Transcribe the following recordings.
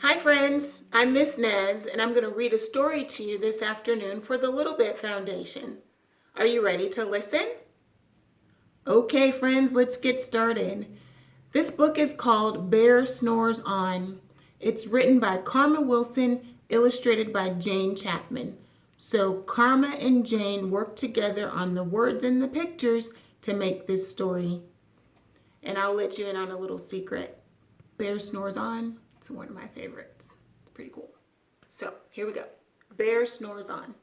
Hi friends, I'm Miss Nez and I'm going to read a story to you this afternoon for the Little Bit Foundation. Are you ready to listen? Okay friends, let's get started. This book is called Bear Snores On. It's written by Karma Wilson, illustrated by Jane Chapman. So Karma and Jane work together on the words and the pictures to make this story. And I'll let you in on a little secret. Bear Snores On. It's one of my favorites. It's pretty cool. So here we go. Bear Snores On.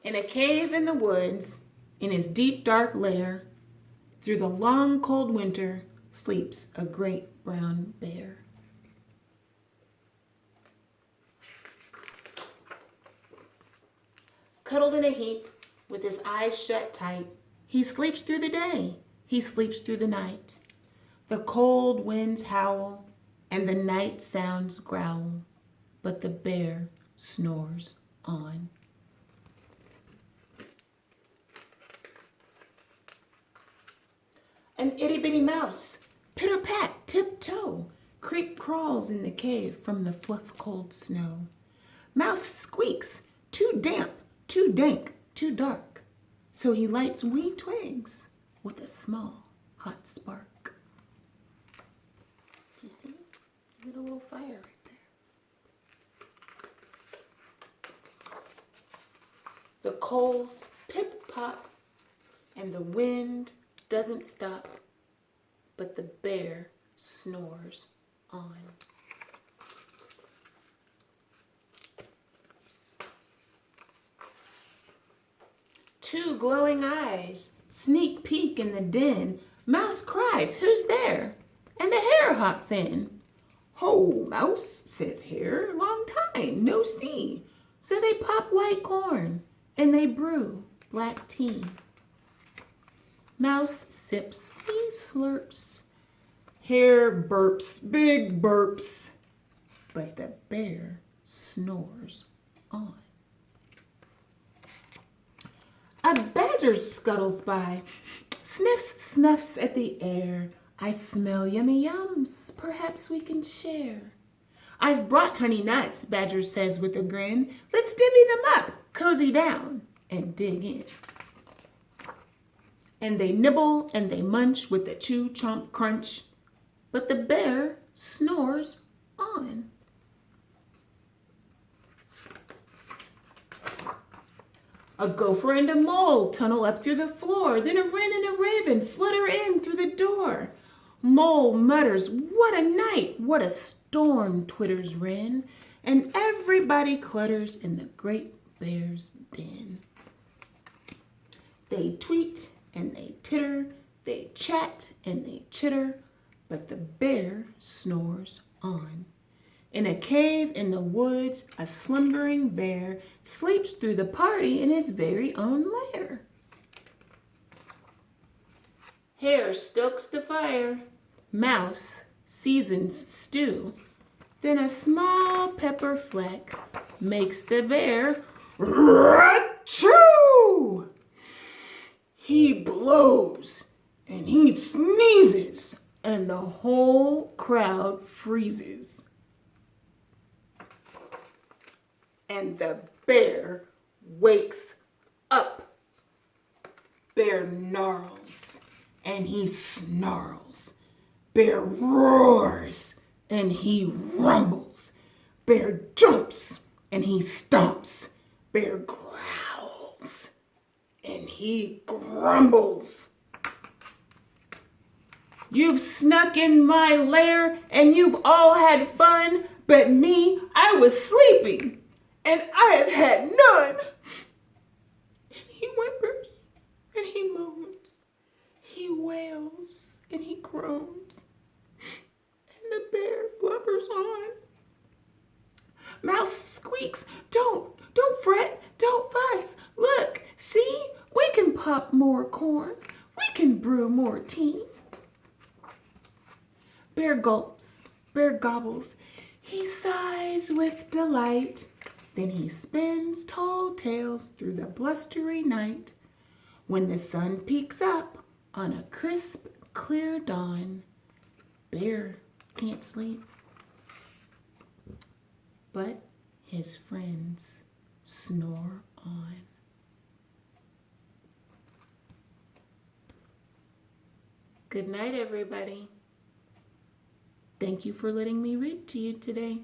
In a cave in the woods, in his deep dark lair, through the long cold winter, sleeps a great brown bear. Cuddled in a heap, with his eyes shut tight, he sleeps through the day, he sleeps through the night. The cold winds howl, and the night sounds growl, but the bear snores on. An itty-bitty mouse, pitter-pat, tiptoe, creep crawls in the cave from the fluff cold snow. Mouse squeaks, too damp, too dank, too dark, so he lights wee twigs with a small hot spark. Do you see? Lit a little fire right there. The coals pip-pop and the wind doesn't stop, but the bear snores on. Two glowing eyes sneak peek in the den. Mouse cries, "Who's there?" And a hare hops in. "Ho, Mouse," says Hare, "long time no see." So they pop white corn and they brew black tea. Mouse sips, he slurps. Hare burps, big burps. But the bear snores on. A badger scuttles by, sniffs, snuffs at the air. "I smell yummy yums, perhaps we can share." "I've brought honey nuts," Badger says with a grin. "Let's divvy them up, cozy down, and dig in." And they nibble and they munch with a chew, chomp, crunch. But the bear snores on. A gopher and a mole tunnel up through the floor. Then a wren and a raven flutter in through the door. Mole mutters, "What a night, what a storm," twitters wren. And everybody clutters in the great bear's den. They tweet and they titter, they chat and they chitter, but the bear snores on. In a cave in the woods, a slumbering bear sleeps through the party in his very own lair. Hare stokes the fire, Mouse seasons stew, then a small pepper fleck makes the bear achoo! He blows and he sneezes and the whole crowd freezes. And the bear wakes up. Bear gnarls and he snarls. Bear roars and he rumbles. Bear jumps and he stomps. Bear growls and he grumbles. You've snuck in my lair and you've all had fun, but me, I was sleeping. And I have had none. And he whimpers, and he moans, he wails, and he groans, and the bear blubbers on. Mouse squeaks, don't fret, don't fuss. Look, see, we can pop more corn, we can brew more tea. Bear gulps, bear gobbles, he sighs with delight. Then he spins tall tales through the blustery night. When the sun peeks up on a crisp, clear dawn, Bear can't sleep, but his friends snore on. Good night, everybody. Thank you for letting me read to you today.